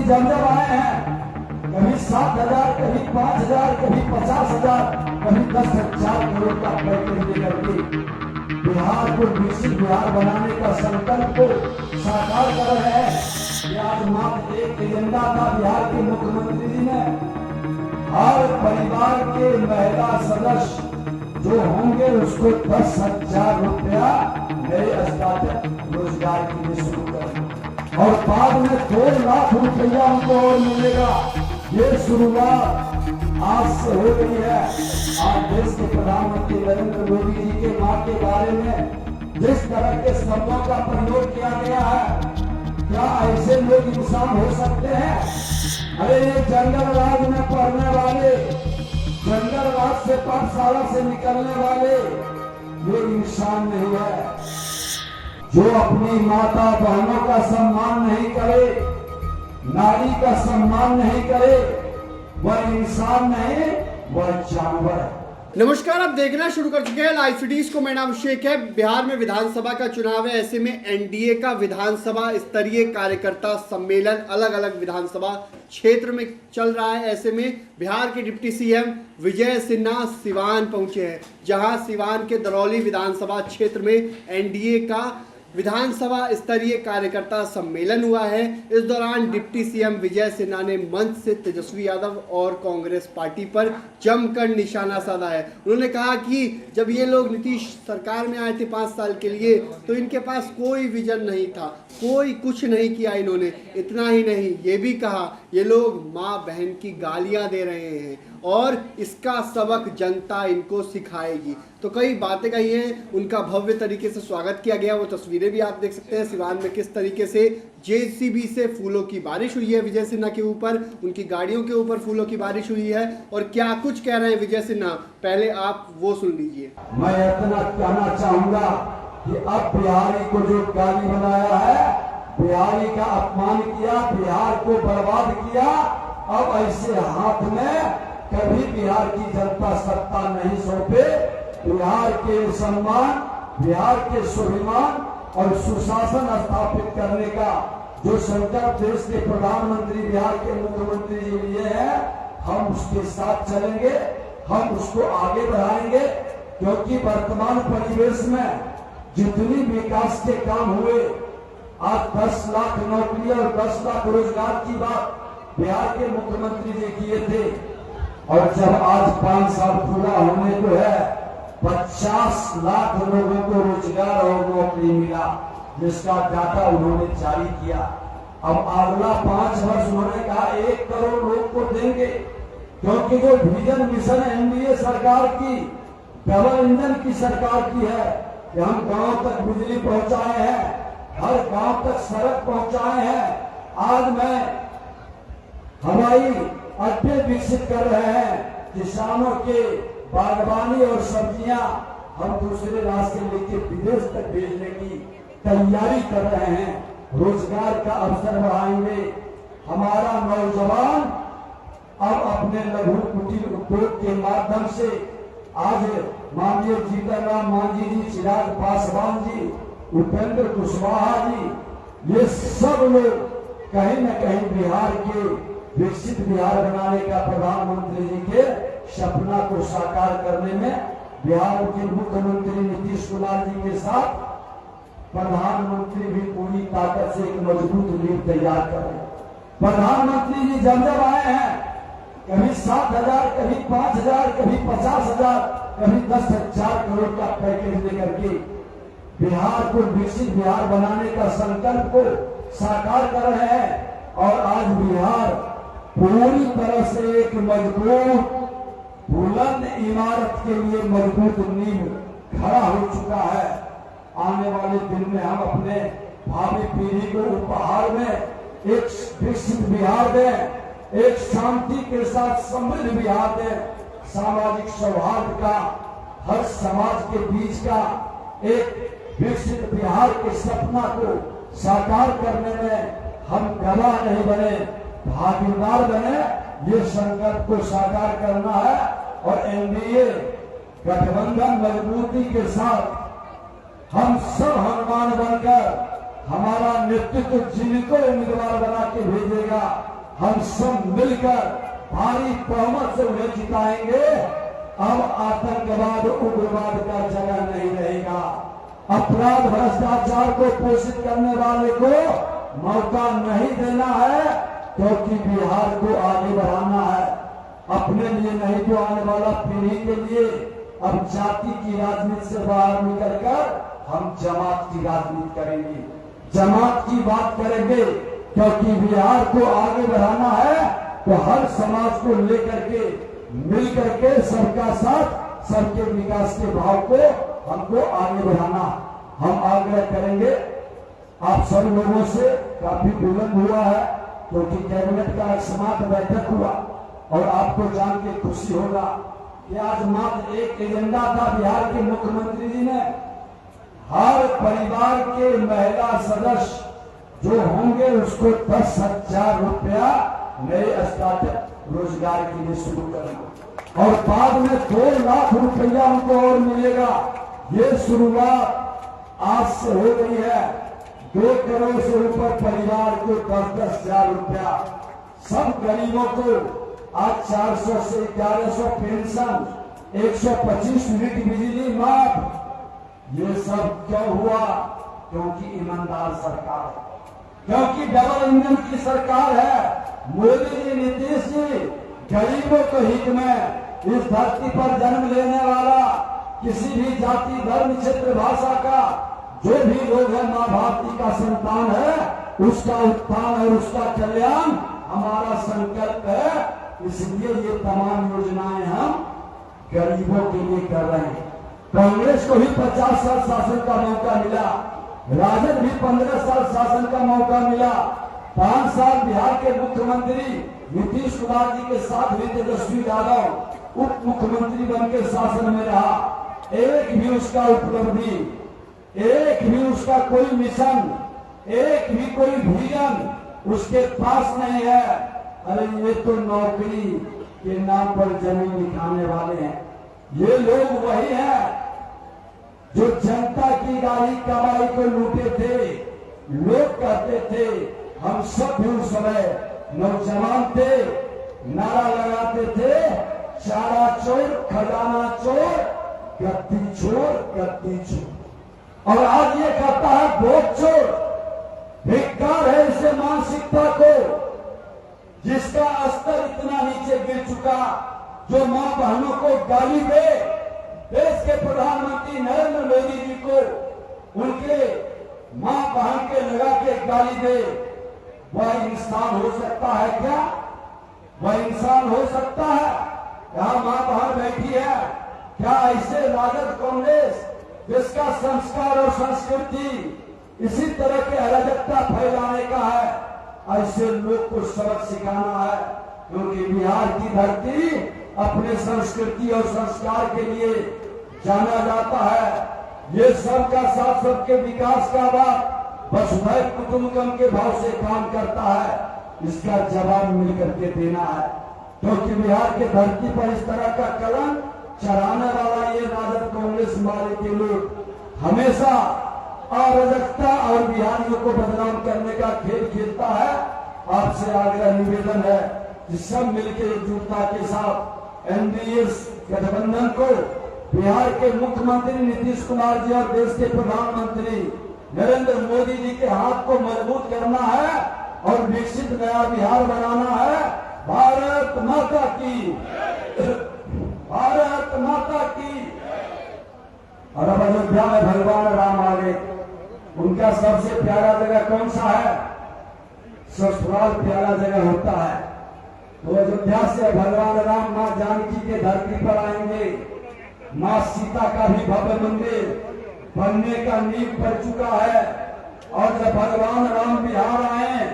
जब जब आए हैं, कभी 7,000, कभी 5,000, कभी 50,000, कभी 10,000 करोड़ का पैकेज लेकर के बिहार को विकसित बिहार बनाने का संकल्प को साकार कर रहे हैं। आज मात्र एक एजेंडा था बिहार के मुख्यमंत्री जी ने, हर परिवार के महिला सदस्य जो होंगे उसको 10,000 रुपया नए स्टार्टअप रोजगार के लिए शुरू करें और बाद में 2 लाख रुपया उनको और मिलेगा। ये शुरुआत आज से हो गई है। आज देश के प्रधानमंत्री नरेंद्र मोदी जी के मां के बारे में जिस तरह के शब्दों का प्रयोग किया गया है, क्या ऐसे लोग इंसान हो सकते हैं? अरे ये जंगल राज में पढ़ने वाले, जंगल राज से पाठशाला से निकलने वाले ये इंसान नहीं है। जो अपनी माता बहनों का सम्मान नहीं करे, नारी का सम्मान नहीं करे, वह इंसान नहीं, वह जानवर है। नमस्कार, आप देखना शुरू कर चुके हैं लाइव सिटीज को। मेरा नाम अभिषेक है। बिहार में विधानसभा का चुनाव है, ऐसे में एनडीए का विधानसभा स्तरीय कार्यकर्ता सम्मेलन अलग अलग विधानसभा क्षेत्र में चल रहा है। ऐसे में बिहार के डिप्टी सीएम विजय सिन्हा सिवान पहुंचे हैं, जहां सिवान के दरौली विधानसभा क्षेत्र में एनडीए का विधानसभा स्तरीय कार्यकर्ता सम्मेलन हुआ है। इस दौरान डिप्टी सीएम विजय सिन्हा ने मंच से तेजस्वी यादव और कांग्रेस पार्टी पर जमकर निशाना साधा है। उन्होंने कहा कि जब ये लोग नीतीश सरकार में आए थे 5 साल के लिए, तो इनके पास कोई विजन नहीं था, कोई कुछ नहीं किया इन्होंने। इतना ही नहीं, ये भी कहा ये लोग माँ बहन की गालियां दे रहे हैं और इसका सबक जनता इनको सिखाएगी। तो कई बातें कही हैं, उनका भव्य तरीके से स्वागत किया गया। वो तस्वीरें भी आप देख सकते हैं सिवान में किस तरीके से जेसीबी से फूलों की बारिश हुई है विजय सिन्हा के ऊपर, उनकी गाड़ियों के ऊपर फूलों की बारिश हुई है। और क्या कुछ कह रहे हैं विजय सिन्हा, पहले आप वो सुन लीजिए। मैं इतना कहना चाहूंगा कि अब बिहारी को जो गाली बनाया है, बिहारी का अपमान किया, बिहार को बर्बाद किया, अब ऐसे हाथ में कभी बिहार की जनता सत्ता नहीं सौंपे। बिहार के सम्मान, बिहार के स्वाभिमान और सुशासन स्थापित करने का जो संकल्प देश के प्रधानमंत्री बिहार के मुख्यमंत्री जी लिए हैं, हम उसके साथ चलेंगे, हम उसको आगे बढ़ाएंगे। क्योंकि वर्तमान परिवेश में जितनी विकास के काम हुए, आज 10 लाख नौकरी और 10 लाख रोजगार की बात बिहार के मुख्यमंत्री जी किए थे, और जब आज 5 साल पूरा होने को है, 50 लाख लोगों को रोजगार और नौकरी मिला, जिसका डाटा उन्होंने जारी किया। अब अगला 5 वर्ष उन्होंने कहा 1 करोड़ लोग को देंगे, क्योंकि जो विजन मिशन एनडीए सरकार की, डबल इंजन की सरकार की है कि हम गांव तक बिजली पहुंचाए हैं, हर गांव तक सड़क पहुंचाए हैं। आज मैं हवाई अड्डे विकसित कर रहे हैं, किसानों के बागवानी और सब्जियां हम दूसरे रास्ते लेके विदेश तक भेजने की तैयारी कर रहे हैं। रोजगार का अवसर बढ़ाएंगे। हमारा नौजवान अब अपने लघु कुटीर उद्योग के माध्यम से, आज माननीय जीतन राम मांझी जी, चिराग पासवान जी, उपेंद्र कुशवाहा जी, ये सब लोग कहीं न कहीं बिहार के विकसित बिहार बनाने का प्रधानमंत्री जी के सपना को साकार करने में बिहार के मुख्यमंत्री नीतीश कुमार जी के साथ प्रधानमंत्री भी पूरी ताकत से एक मजबूत नींव तैयार कर रहे हैं। प्रधानमंत्री जी जब जब आए हैं, कभी 7,000, कभी 5,000, कभी 50,000, कभी 10,000 करोड़ का पैकेज लेकर के बिहार को विकसित बिहार बनाने का संकल्प को साकार कर रहे हैं। और आज बिहार पूरी तरह से एक मजबूत बुलंद इमारत के लिए मजबूत नींव खड़ा हो चुका है। आने वाले दिन में हम अपने भावी पीढ़ी को उपहार में एक विकसित बिहार दें, एक शांति के साथ समृद्ध बिहार दें, सामाजिक सौहार्द का, हर समाज के बीच का एक विकसित बिहार के सपना को साकार करने में हम गवाह नहीं बने, भागीदार बने। ये संकल्प को साकार करना है और एनडीए गठबंधन मजबूती के साथ हम सब हनुमान बनकर हमारा नेतृत्व जिनको उम्मीदवार बना के भेजेगा, हम सब मिलकर भारी बहुमत से उन्हें जिताएंगे। अब आतंकवाद उग्रवाद का जगह नहीं रहेगा। अपराध भ्रष्टाचार को पोषित करने वाले को मौका नहीं देना है, क्योंकि बिहार को आगे बढ़ाना है, अपने लिए नहीं तो आने वाला पीढ़ी के लिए। अब जाति की राजनीति से बाहर निकलकर हम जमात की राजनीति करेंगे, जमात की बात करेंगे, क्योंकि बिहार को आगे बढ़ाना है तो हर समाज को लेकर के मिल करके सबका साथ सबके विकास के भाव को हमको आगे बढ़ाना। हम आग्रह करेंगे आप सब लोगों से, काफी विलंब हुआ है क्योंकि कैबिनेट का एक समाप्त बैठक हुआ, और आपको जान के खुशी होगा कि आज मात्र एक एजेंडा था बिहार के मुख्यमंत्री जी ने, हर परिवार के महिला सदस्य जो होंगे उसको 10,000 रुपया नए स्टार्टअप रोजगार के लिए शुरू करना, और बाद में 2 लाख रुपया उनको और मिलेगा। ये शुरुआत आज से हो गई है। 2 करोड़ से ऊपर परिवार को 10,000 रुपया, सब गरीबों को आज 400 से 1100 पेंशन, 125 यूनिट बिजली माफ। ये सब क्यों हुआ? क्योंकि ईमानदार सरकार है, क्योंकि डबल इंजन की सरकार है। मोदी जी, नीतीश जी गरीबों के हित में इस धरती पर जन्म लेने वाला किसी भी जाति धर्म क्षेत्र भाषा का जो भी लोग है, माँ भारती का संतान है, उसका उत्थान और उसका कल्याण हमारा संकल्प है। इसलिए ये तमाम योजनाएं हम गरीबों के लिए कर रहे हैं। कांग्रेस को भी 50 साल शासन का मौका मिला, राजद भी 15 साल शासन का मौका मिला। 5 साल बिहार के मुख्यमंत्री नीतीश कुमार जी के साथ भी तेजस्वी यादव उप मुख्यमंत्री बनकर शासन में रहा। एक भी उसका उपलब्धि, एक भी उसका कोई मिशन, एक भी कोई विजन उसके पास नहीं है। अरे ये तो नौकरी के नाम पर जमीन निकालने वाले हैं। ये लोग वही हैं जो जनता की गाड़ी कमाई को लूटे थे। लोग कहते थे, हम सब भी उस समय नौजवान थे, नारा लगाते थे, चारा चोर, खजाना चोर, गद्दी चोर, गद्दी चोर। और आज ये कहता है वोट चोर। धिक्कार है इसे मानसिकता को, जिसका स्तर इतना नीचे गिर चुका, जो मां बहनों को गाली दे। देश के प्रधानमंत्री नरेंद्र मोदी जी को उनके मां बहन के लगा के गाली दे, वह इंसान हो सकता है क्या? वह इंसान हो सकता है? यहां मां बहन बैठी है, क्या ऐसे राजद कांग्रेस जिसका संस्कार और संस्कृति इसी तरह के अराजकता फैलाने का है, ऐसे लोग को सबक सिखाना है? क्योंकि बिहार की धरती अपने संस्कृति और संस्कार के लिए जाना जाता है। ये सबका साथ सबके विकास का बात वसुधैव कुटुंबकम के भाव से काम करता है। इसका जवाब मिलकर के देना है, क्योंकि बिहार के धरती पर इस तरह का कलम चढ़ाने वाला ये राजद कांग्रेस वाले के लोग हमेशा अराजकता और बिहारियों को बदनाम करने का खेल खेलता है। आपसे आग्रह निवेदन है कि सब मिलकर एकजुटता के साथ एनडीए गठबंधन को बिहार के मुख्यमंत्री नीतीश कुमार जी और देश के प्रधानमंत्री नरेंद्र मोदी जी के हाथ को मजबूत करना है और विकसित नया बिहार बनाना है। भारत माता की, भारत माता की। और अब अयोध्या में भगवान राम आ गए। उनका सबसे प्यारा जगह कौन सा है? ससुराल प्यारा जगह होता है। तो अयोध्या से भगवान राम मां जानकी के धरती पर आएंगे। मां सीता का भी भव्य मंदिर बनने का नींव पड़ चुका है। और जब भगवान राम बिहार आए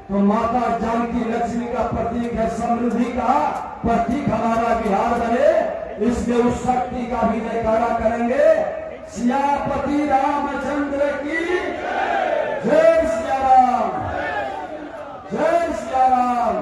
तो माता जानकी लक्ष्मी का प्रतीक है, समृद्धि का प्रतीक हमारा बिहार बने, इसमें उस शक्ति का भी जयकारा करेंगे। सियापति रामचंद्र की जय, सिया राम, जय सिया राम।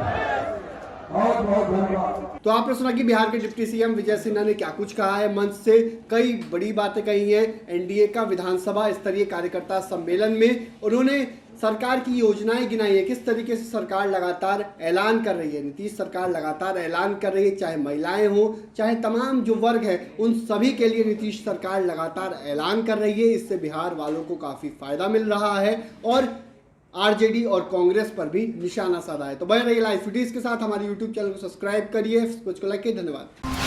बहुत बहुत धन्यवाद। तो आपने सुना कि बिहार के डिप्टी सीएम विजय सिन्हा ने क्या कुछ कहा है। मंच से कई बड़ी बातें कही हैं। एनडीए का विधानसभा स्तरीय कार्यकर्ता सम्मेलन में उन्होंने सरकार की योजनाएं गिनाई है, किस तरीके से सरकार लगातार ऐलान कर रही है। नीतीश सरकार लगातार ऐलान कर रही है, चाहे महिलाएं हो चाहे तमाम जो वर्ग है उन सभी के लिए नीतीश सरकार लगातार ऐलान कर रही है। इससे बिहार वालों को काफ़ी फायदा मिल रहा है और आरजेडी और कांग्रेस पर भी निशाना साधा है। तो बने रहिए लाइव वीडियोस के साथ, हमारे यूट्यूब चैनल को सब्सक्राइब करिए, कुछ को लाइक, धन्यवाद।